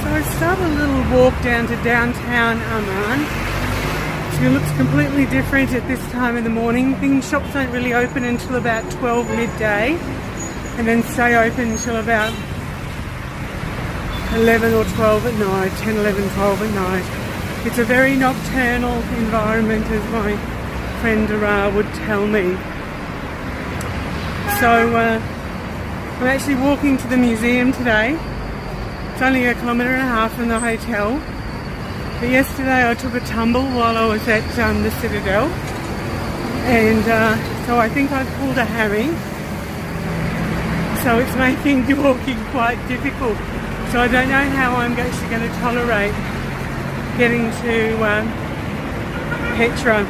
So I started a little walk down to downtown Amman. It looks completely different at this time of the morning. Shops don't really open until about 12 midday and then stay open until about 11 or 12 at night, 10, 11, 12 at night. It's a very nocturnal environment, as my friend Dara would tell me. So I'm actually walking to the museum today. It's only 1.5 kilometres from the hotel. But yesterday I took a tumble while I was at the Citadel, and so I think I pulled a hammy. So it's making walking quite difficult. So I don't know how I'm actually going to tolerate getting to Petra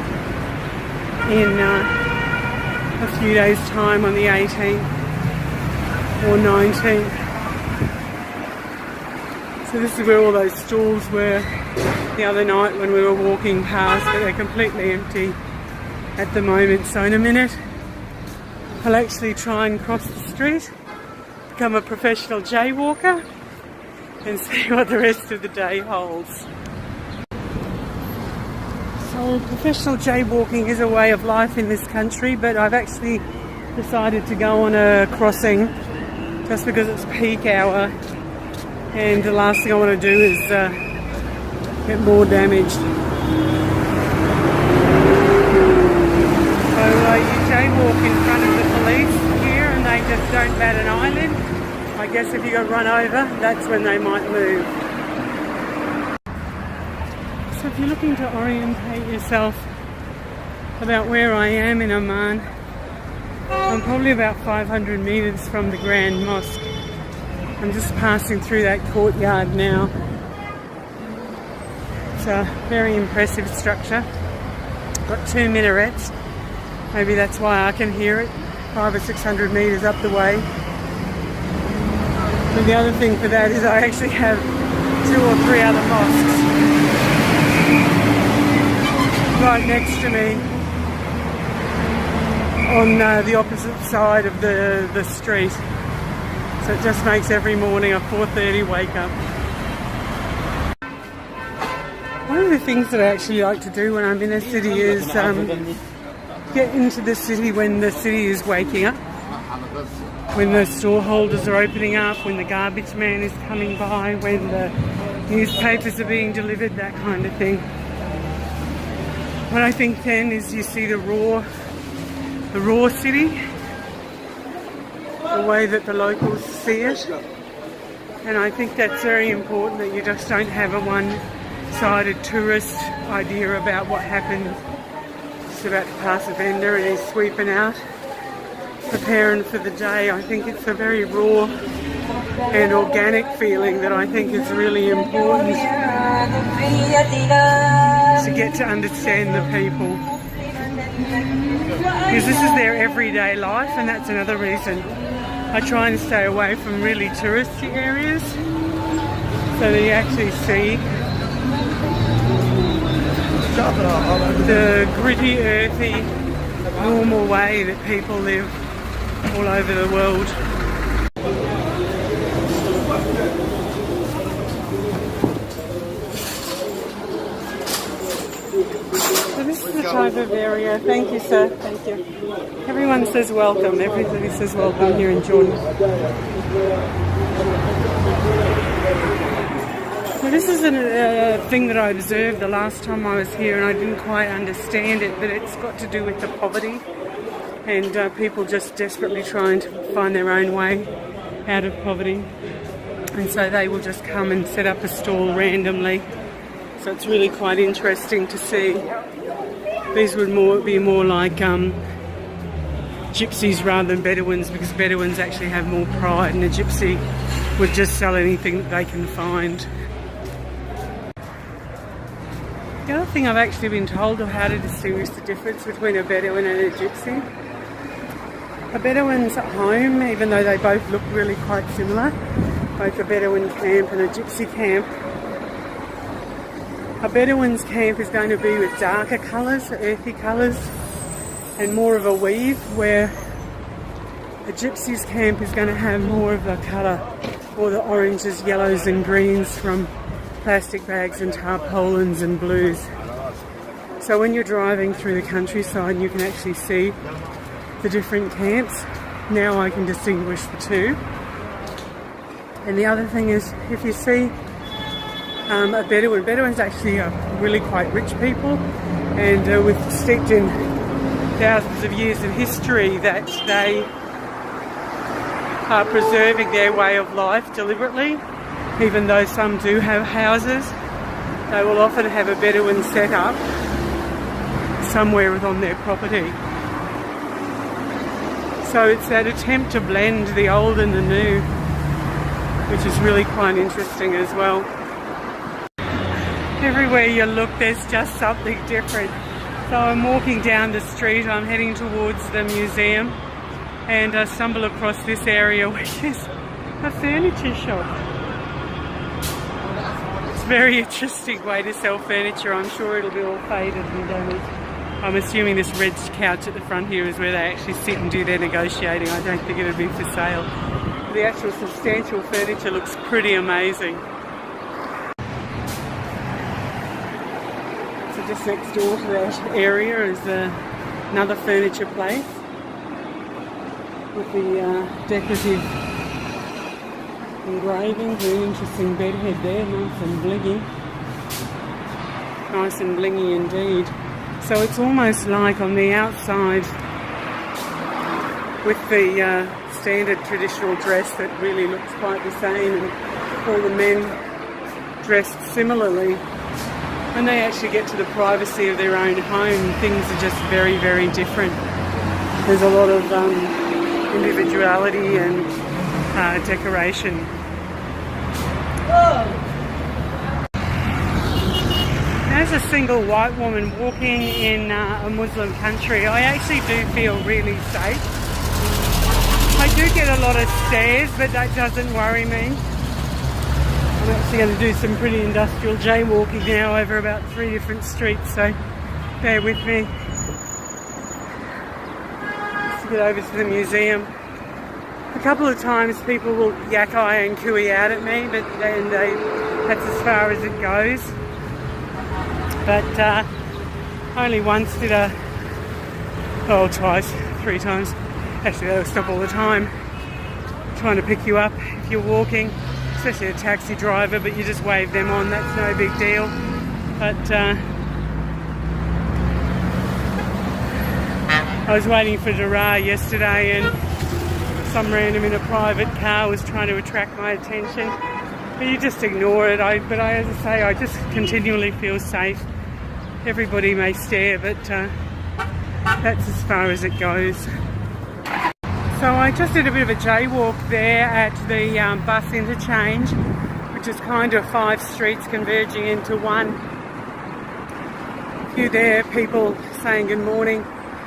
in a few days' time on the 18th or 19th. So this is where all those stalls were the other night when we were walking past, but they're completely empty at the moment. So in a minute I'll actually try and cross the street, become a professional jaywalker, and see what the rest of the day holds. So professional jaywalking is a way of life in this country, but I've actually decided to go on a crossing just because it's peak hour, and the last thing I want to do is get more damaged. So you jaywalk in front of the police here and they just don't bat an eyelid. I guess if you got run over, that's when they might move. So if you're looking to orientate yourself about where I am in Amman, I'm probably about 500 metres from the Grand Mosque. I'm just passing through that courtyard now. It's a very impressive structure. Got 2 minarets. Maybe that's why I can hear it 500 or 600 metres up the way. And the other thing for that is I actually have 2 or 3 other mosques right next to me on the opposite side of the street. So it just makes every morning a 4:30 wake up. One of the things that I actually like to do when I'm in a city is get into the city when the city is waking up, when the store holders are opening up, when the garbage man is coming by, when the newspapers are being delivered, that kind of thing. What I think then is you see the raw city, the way that the locals see it, and I think that's very important, that you just don't have a one-sided tourist idea about what happened. Just about to pass a vendor and he's sweeping out, preparing for the day. I think it's a very raw and organic feeling that I think is really important to get to understand the people, because this is their everyday life, and that's another reason I try and stay away from really touristy areas, so that you actually see the gritty, earthy, normal way that people live all over the world. So this is the type of area. Thank you, sir. Thank you. Everyone says welcome. Everybody says welcome here in Jordan. So this is a thing that I observed the last time I was here, and I didn't quite understand it, but it's got to do with the poverty and people just desperately trying to find their own way out of poverty. And so they will just come and set up a stall randomly. So it's really quite interesting to see. These would be more like gypsies rather than Bedouins, because Bedouins actually have more pride, and a gypsy would just sell anything that they can find. The other thing I've actually been told of how to distinguish the difference between a Bedouin and a gypsy. A Bedouin's at home, even though they both look really quite similar, both a Bedouin camp and a gypsy camp. A Bedouin's camp is going to be with darker colours, earthy colours, and more of a weave, where a gypsy's camp is going to have more of a colour or the oranges, yellows and greens from plastic bags and tarpaulins and blues. So when you're driving through the countryside, you can actually see the different camps. Now I can distinguish the two. And the other thing is, if you see a Bedouin, Bedouins actually are really quite rich people, and with steeped in thousands of years of history, that they are preserving their way of life deliberately. Even though some do have houses, they will often have a Bedouin set up somewhere on their property. So it's that attempt to blend the old and the new, which is really quite interesting as well. Everywhere you look, there's just something different. So I'm walking down the street, I'm heading towards the museum, and I stumble across this area, which is a furniture shop. It's a very interesting way to sell furniture. I'm sure it'll be all faded and damaged. I'm assuming this red couch at the front here is where they actually sit and do their negotiating. I don't think it'll be for sale. The actual substantial furniture looks pretty amazing. So just next door to that area is another furniture place with the decorative engravings. An interesting bedhead there, nice and blingy. Nice and blingy indeed. So it's almost like on the outside, with the standard traditional dress that really looks quite the same, and all the men dressed similarly. When they actually get to the privacy of their own home, things are just very, very different. There's a lot of individuality and decoration. As a single white woman walking in a Muslim country, I actually do feel really safe. I do get a lot of stares, but that doesn't worry me. I'm actually going to do some pretty industrial jaywalking now over about 3 different streets, so bear with me. Let's get over to the museum. A couple of times people will yak-eye and cooey out at me, but then that's as far as it goes. But only once did twice, 3 times. Actually, they'll stop all the time trying to pick you up if you're walking, especially a taxi driver, but you just wave them on, that's no big deal. But I was waiting for Dara yesterday, and some random in a private car was trying to attract my attention. But you just ignore it. But as I say, I just continually feel safe. Everybody may stare, but that's as far as it goes. So I just did a bit of a jaywalk there at the bus interchange, which is kind of 5 streets converging into one. A few there, people saying good morning.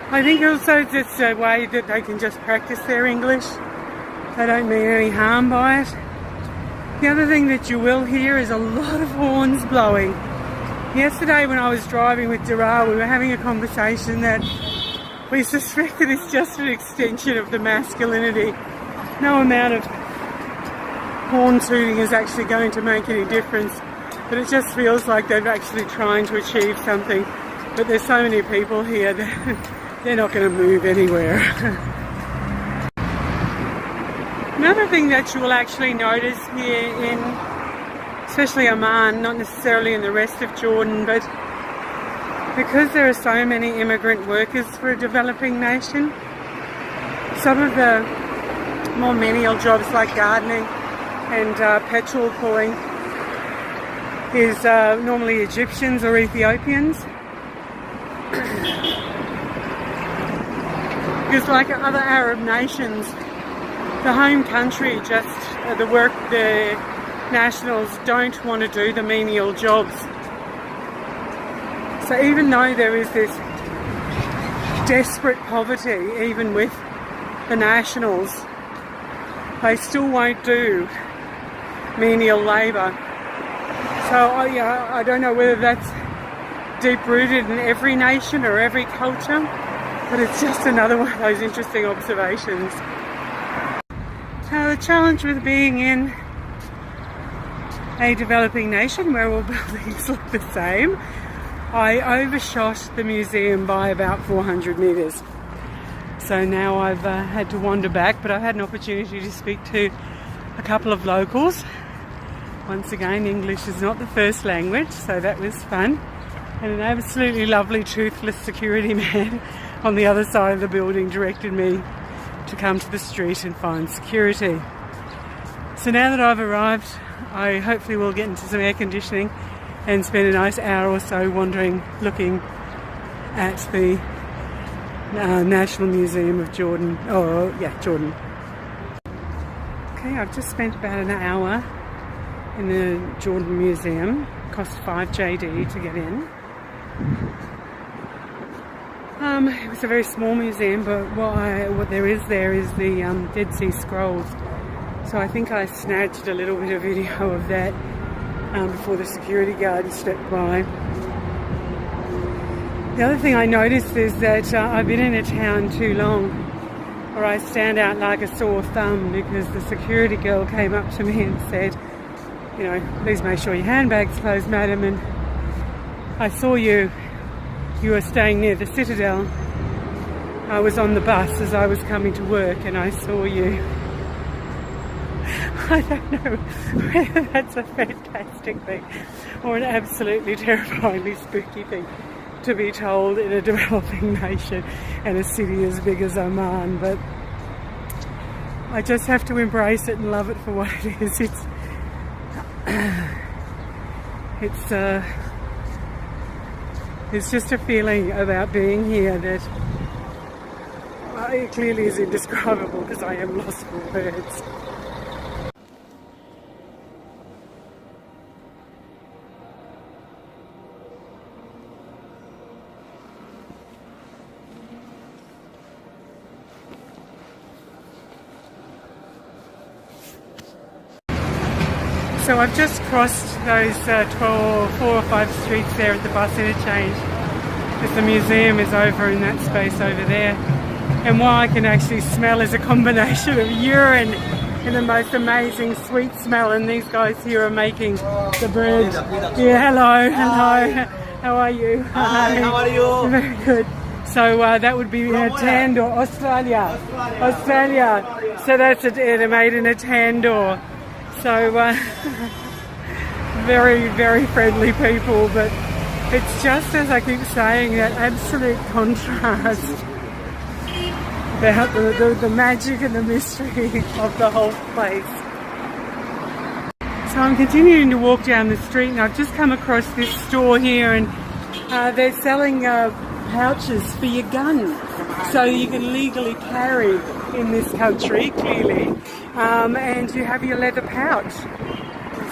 I think also it's a way that they can just practice their English. They don't mean any harm by it. The other thing that you will hear is a lot of horns blowing. Yesterday when I was driving with Dara, we were having a conversation that we suspect that it's just an extension of the masculinity. No amount of horn tooting is actually going to make any difference, but it just feels like they're actually trying to achieve something. But there's so many people here that they're not going to move anywhere. Another thing that you will actually notice here in especially Amman, not necessarily in the rest of Jordan, but because there are so many immigrant workers for a developing nation, some of the more menial jobs like gardening and petrol pulling is normally Egyptians or Ethiopians. Because like other Arab nations, the home country the nationals don't want to do the menial jobs. So even though there is this desperate poverty, even with the nationals, they still won't do menial labour. So I don't know whether that's deep-rooted in every nation or every culture, but it's just another one of those interesting observations. So the challenge with being in a developing nation where all buildings look the same, I overshot the museum by about 400 metres. So now I've had to wander back, but I've had an opportunity to speak to a couple of locals. Once again, English is not the first language, so that was fun. And an absolutely lovely, toothless security man on the other side of the building directed me to come to the street and find security. So now that I've arrived, I hopefully will get into some air conditioning and spend a nice hour or so wandering, looking at the National Museum of Jordan. Oh, yeah, Jordan. Okay, I've just spent about an hour in the Jordan Museum. It cost 5 JD to get in. It was a very small museum, but what there is the Dead Sea Scrolls. So I think I snatched a little bit of video of that before the security guard stepped by. The other thing I noticed is that I've been in a town too long, or I stand out like a sore thumb, because the security girl came up to me and said, you know, please make sure your handbag's closed, madam, and I saw you were staying near the Citadel. I was on the bus as I was coming to work and I saw you. I don't know whether that's a fantastic thing or an absolutely terrifyingly spooky thing to be told in a developing nation and a city as big as Amman, but I just have to embrace it and love it for what it is. It's just a feeling about being here that it clearly is indescribable, because I am lost for words. So I've just crossed those 4 or 5 streets there at the bus interchange, because the museum is over in that space over there. And what I can actually smell is a combination of urine and the most amazing sweet smell, and these guys here are making the bread. Yeah, hello. How are you? Hi, how are you? Very good. So that would be in a tandoor, Australia. So that's they're made in a tandoor. So very, very friendly people, but it's just, as I keep saying, that absolute contrast about the magic and the mystery of the whole place. So I'm continuing to walk down the street, and I've just come across this store here, and they're selling pouches for your gun, so you can legally carry in this country, clearly, and you have your leather pouch.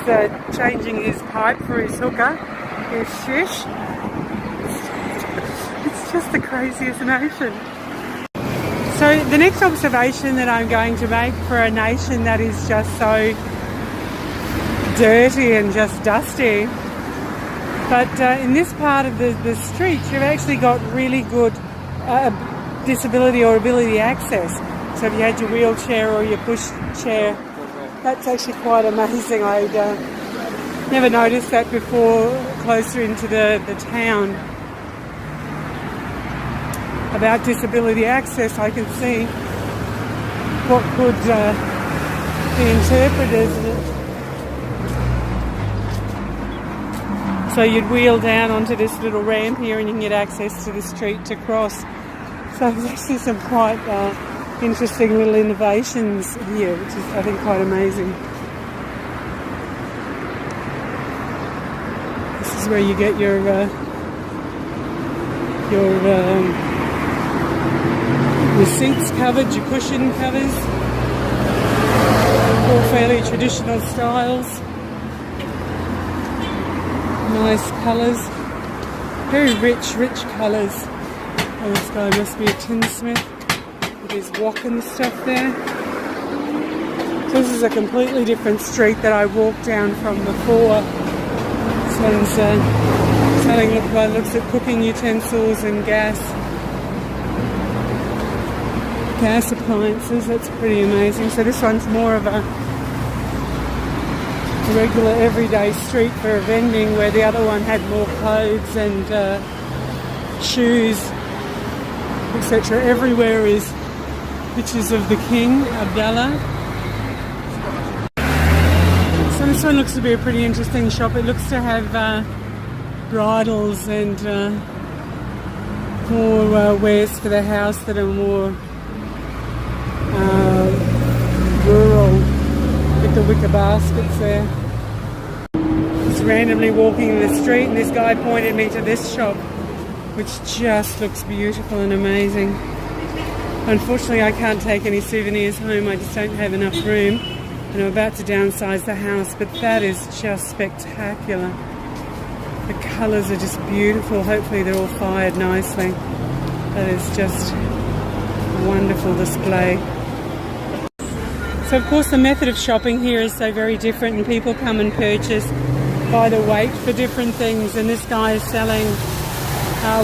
He's changing his pipe for his hookah, his shish. It's just the craziest nation. So the next observation that I'm going to make for a nation that is just so dirty and just dusty, but in this part of the street you've actually got really good disability or ability access. So if you had your wheelchair or your push chair, that's actually quite amazing. I'd never noticed that before closer into the town. About disability access, I can see what could be interpreted. So you'd wheel down onto this little ramp here and you can get access to the street to cross. So there's actually some quite interesting little innovations here, which is, I think, quite amazing. This is where you get your seats covered, your cushion covers, all fairly traditional styles. Nice colours, very rich colours. Oh, this guy must be a tinsmith with his wok and stuff there. So this is a completely different street that I walked down from before. This one's selling, looks at cooking utensils and gas appliances. That's pretty amazing. So this one's more of a regular everyday street for vending, where the other one had more clothes and shoes, etc. Everywhere is pictures of the king, Abdallah. So this one looks to be a pretty interesting shop. It looks to have bridles and more wares for the house that are more rural, with the wicker baskets there. Just randomly walking in the street, and this guy pointed me to this shop, which just looks beautiful and amazing. Unfortunately, I can't take any souvenirs home. I just don't have enough room, and I'm about to downsize the house, but that is just spectacular. The colours are just beautiful. Hopefully they're all fired nicely. That is just a wonderful display. So of course the method of shopping here is so very different, and people come and purchase by the weight for different things, and this guy is selling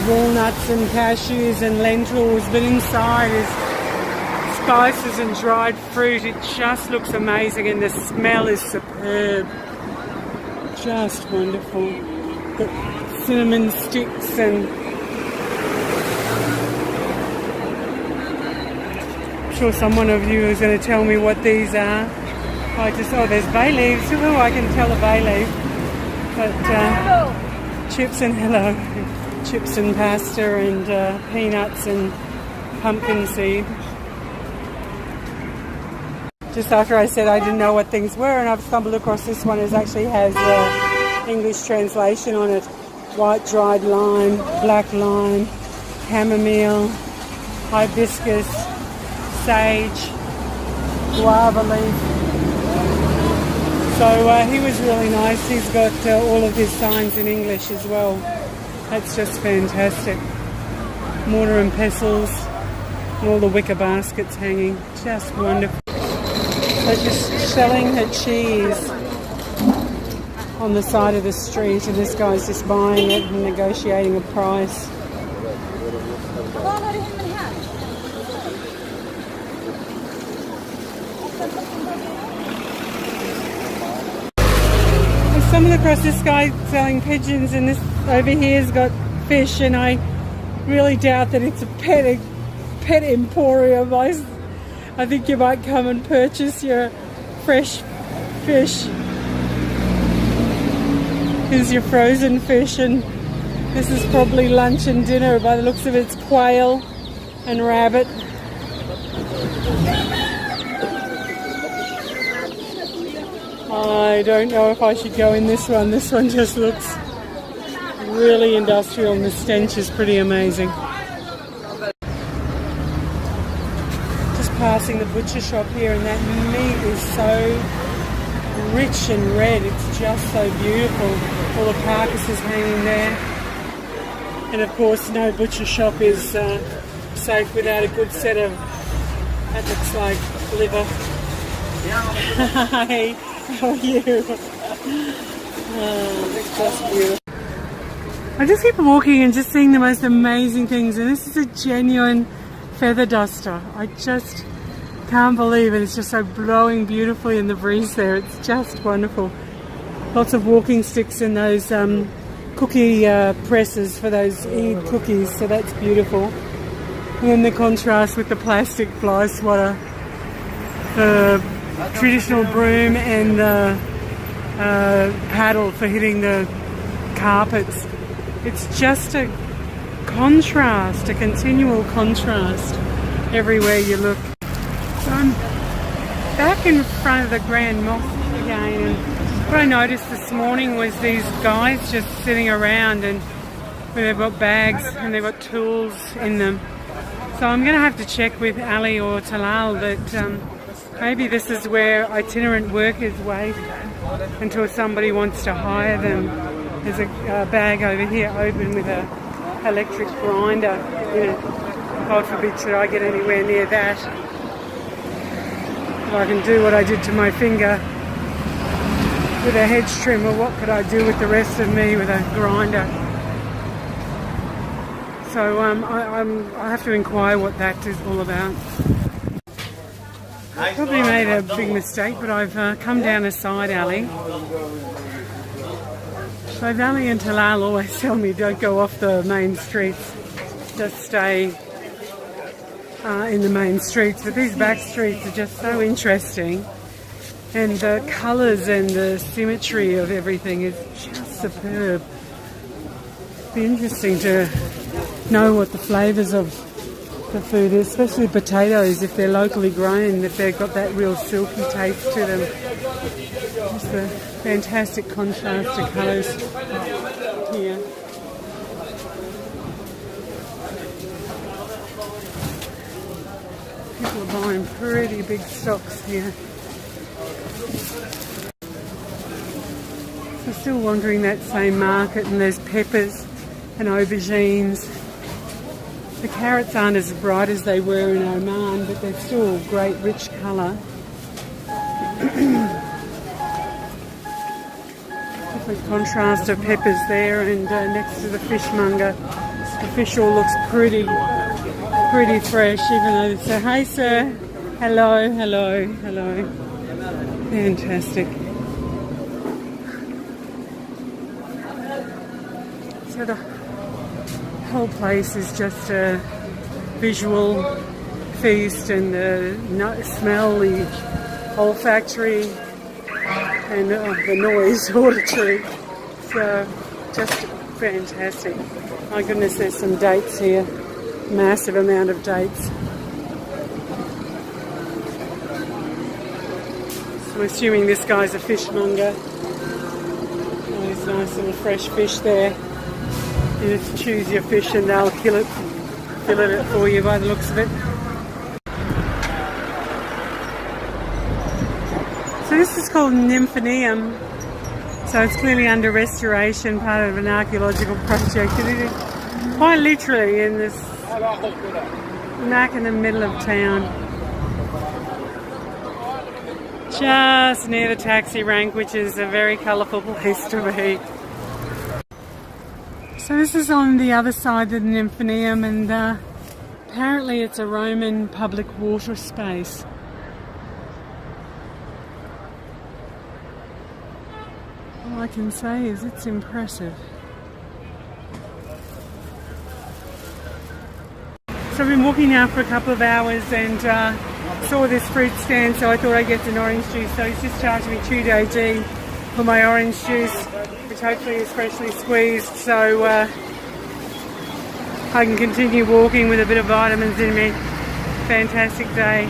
walnuts and cashews and lentils, but inside is spices and dried fruit. It just looks amazing, and the smell is superb. Just wonderful. Got cinnamon sticks and I'm sure someone of you is going to tell me what these are. There's bay leaves. Oh, I can tell a bay leaf. But chips and chips and pasta and peanuts and pumpkin seed. Just after I said I didn't know what things were, and I've stumbled across this one. It actually has English translation on it. White dried lime, black lime, chamomile, hibiscus, sage, guava leaf. So he was really nice. He's got all of his signs in English as well. That's just fantastic. Mortar and pestles, and all the wicker baskets hanging. Just wonderful. So just selling her cheese on the side of the street, and this guy's just buying it and negotiating a price. I stumbled across this guy selling pigeons, and this over here's got fish, and I really doubt that it's a pet emporium. I think you might come and purchase your fresh fish. Here's your frozen fish, and this is probably lunch and dinner by the looks of it. It's quail and rabbit. I don't know if I should go in this one. This one just looks really industrial, and the stench is pretty amazing. Just passing the butcher shop here, and that meat is so rich and red. It's just so beautiful. All the carcasses hanging there. And of course no butcher shop is safe without a good set of, that looks like liver. Hi, how are you? Oh, it's just beautiful. I just keep walking and just seeing the most amazing things, and this is a genuine feather duster. I just can't believe it. It's just so blowing beautifully in the breeze there. It's just wonderful. Lots of walking sticks and those cookie presses for those Eid cookies, so that's beautiful. And then the contrast with the plastic fly swatter, the traditional broom, and the paddle for hitting the carpets. It's just a contrast, a continual contrast everywhere you look. So I'm back in front of the Grand Mosque again, and what I noticed this morning was these guys just sitting around, and they've got bags and they've got tools in them. So I'm going to have to check with Ali or Talal that maybe this is where itinerant workers wait until somebody wants to hire them. There's a bag over here open with a electric grinder in it. God forbid should I get anywhere near that. If I can do what I did to my finger with a hedge trimmer, what could I do with the rest of me with a grinder? So I have to inquire what that is all about. Probably made a big mistake, but I've come down a side alley. So Valley and Talal always tell me don't go off the main streets, just stay in the main streets. But these back streets are just so interesting, and the colours and the symmetry of everything is just superb. It'd be interesting to know what the flavours of the food is, especially potatoes, if they're locally grown, if they've got that real silky taste to them. Just a fantastic contrast to colours here. People are buying pretty big stocks here. So still wandering that same market, and there's peppers and aubergines. The carrots aren't as bright as they were in Oman, but they're still great rich colour. Different contrast of peppers there, and next to the fishmonger, the fish all looks pretty fresh, even though they say, "Hi sir, hello, hello, hello." Fantastic. So the whole place is just a visual feast, and the smell, the olfactory, and the noise, auditory. So just fantastic. My goodness, there's some dates here. Massive amount of dates. So I'm assuming this guy's a fishmonger. Oh, there's nice little fresh fish there. You just choose your fish and they'll fillet it for you by the looks of it. So this is called Nymphaeum. So it's clearly under restoration, part of an archaeological project. It is quite literally in this smack in the middle of town. Just near the taxi rank, which is a very colourful place to be. So this is on the other side of the Nymphaeum, and apparently it's a Roman public water space. All I can say is it's impressive. So I've been walking now for a couple of hours and saw this fruit stand, so I thought I'd get an orange juice. So he's just charging me 2 kg for my orange juice, which hopefully is freshly squeezed, so I can continue walking with a bit of vitamins in me. Fantastic day.